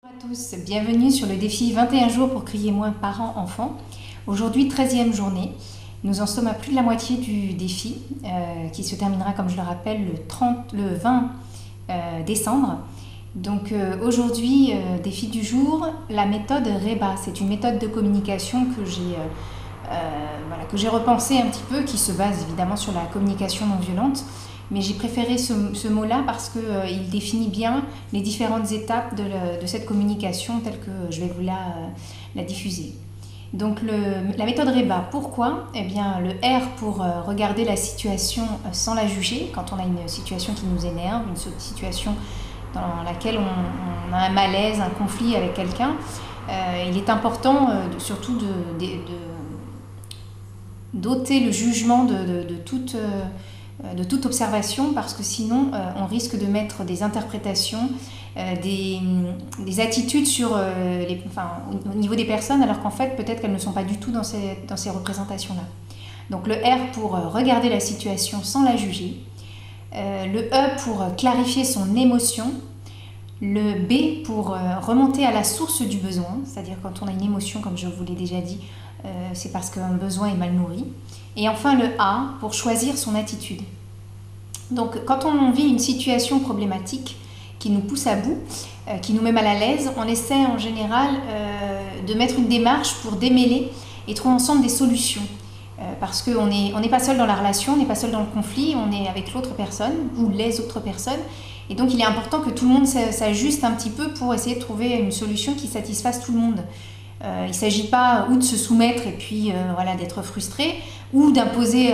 Bonjour à tous, bienvenue sur le défi 21 jours pour crier moins parents-enfants. Aujourd'hui, 13e journée. Nous en sommes à plus de la moitié du défi qui se terminera, comme je le rappelle, le 20 décembre. Donc aujourd'hui, défi du jour, la méthode REBA. C'est une méthode de communication que j'ai repensée un petit peu, qui se base évidemment sur la communication non violente. Mais j'ai préféré ce mot-là parce qu'il définit bien les différentes étapes de cette communication telle que je vais vous la diffuser. Donc la méthode REBA, pourquoi? Eh bien, le R pour regarder la situation sans la juger, quand on a une situation qui nous énerve, une situation dans laquelle on a un malaise, un conflit avec quelqu'un. Il est important surtout d'ôter le jugement de toute observation, parce que sinon on risque de mettre des interprétations, des attitudes au niveau des personnes, alors qu'en fait peut-être qu'elles ne sont pas du tout dans ces représentations-là. Donc le R pour regarder la situation sans la juger, le E pour clarifier son émotion, le B pour remonter à la source du besoin, c'est-à-dire quand on a une émotion, comme je vous l'ai déjà dit, c'est parce qu'un besoin est mal nourri. Et enfin le A pour choisir son attitude. Donc quand on vit une situation problématique qui nous pousse à bout, qui nous met mal à l'aise, on essaie en général de mettre une démarche pour démêler et trouver ensemble des solutions. Parce qu'on n'est pas seul dans la relation, on n'est pas seul dans le conflit, on est avec l'autre personne ou les autres personnes. Et donc il est important que tout le monde s'ajuste un petit peu pour essayer de trouver une solution qui satisfasse tout le monde. Il ne s'agit pas ou de se soumettre et puis d'être frustré, ou d'imposer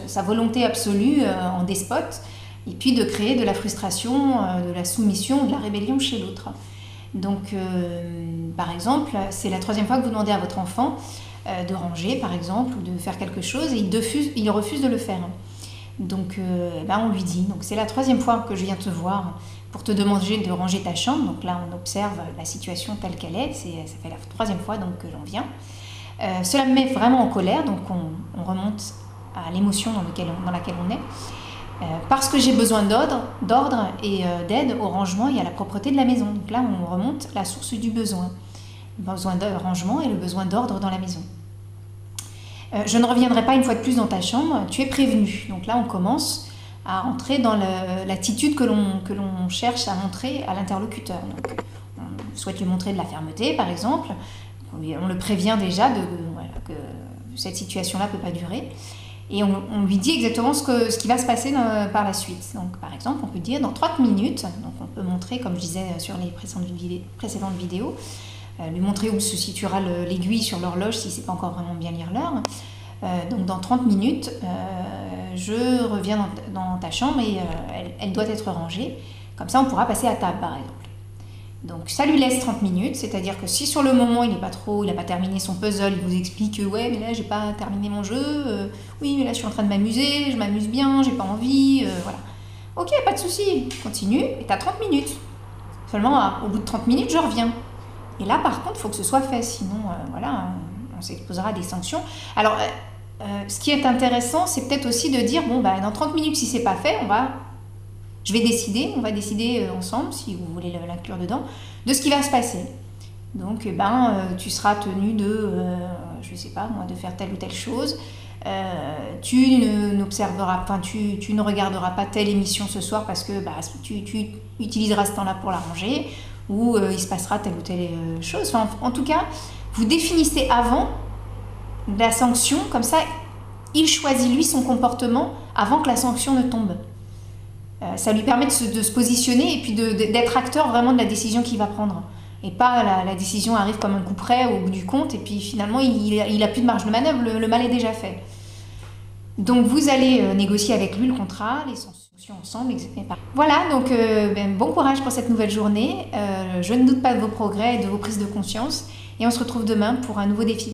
sa volonté absolue en despote, et puis de créer de la frustration, de la soumission ou de la rébellion chez l'autre. Donc par exemple, c'est la 3e fois que vous demandez à votre enfant de ranger par exemple, ou de faire quelque chose, et il refuse de le faire. Donc on lui dit, donc c'est la 3e fois que je viens te voir pour te demander de ranger ta chambre. Donc là on observe la situation telle qu'elle est, ça fait la 3e fois donc que j'en viens. Cela me met vraiment en colère, donc on remonte à l'émotion dans laquelle on est, parce que j'ai besoin d'ordre et d'aide au rangement et à la propreté de la maison. Donc là on remonte la source du besoin, le besoin de rangement et le besoin d'ordre dans la maison. Je ne reviendrai pas une fois de plus dans ta chambre, tu es prévenu. Donc là on commence à entrer dans l'attitude que l'on cherche à montrer à l'interlocuteur. Donc on souhaite lui montrer de la fermeté par exemple, on le prévient déjà que cette situation-là ne peut pas durer, et on lui dit exactement ce qui va se passer par la suite. Donc par exemple on peut dire dans 30 minutes, donc on peut montrer, comme je disais sur les précédentes vidéos, lui montrer où se situera l'aiguille sur l'horloge si c'est pas encore vraiment bien lire l'heure. Donc dans 30 minutes, je reviens dans ta chambre et elle doit être rangée. Comme ça, on pourra passer à table, par exemple. Donc ça lui laisse 30 minutes, c'est-à-dire que si sur le moment il n'a pas terminé son puzzle, il vous explique que ouais mais là j'ai pas terminé mon jeu, oui mais là je suis en train de m'amuser, je m'amuse bien, j'ai pas envie, voilà. Ok, pas de souci, continue, et t'as 30 minutes. Seulement au bout de 30 minutes je reviens. Et là par contre il faut que ce soit fait, sinon on s'exposera à des sanctions. Alors ce qui est intéressant, c'est peut-être aussi de dire bon dans 30 minutes si c'est pas fait, on va décider ensemble, si vous voulez l'inclure dedans, de ce qui va se passer. Donc tu seras tenu je sais pas moi, de faire telle ou telle chose, tu ne regarderas pas telle émission ce soir parce que tu utiliseras ce temps-là pour la ranger, ou il se passera telle ou telle chose. Enfin, en tout cas, vous définissez avant la sanction, comme ça il choisit lui son comportement avant que la sanction ne tombe. Ça lui permet de se positionner et puis d'être acteur vraiment de la décision qu'il va prendre. Et pas la décision arrive comme un coup près au bout du compte et puis finalement il a plus de marge de manœuvre, le mal est déjà fait. Donc vous allez négocier avec lui le contrat, les sanctions ensemble, etc. Voilà, donc bon courage pour cette nouvelle journée. Je ne doute pas de vos progrès et de vos prises de conscience. Et on se retrouve demain pour un nouveau défi.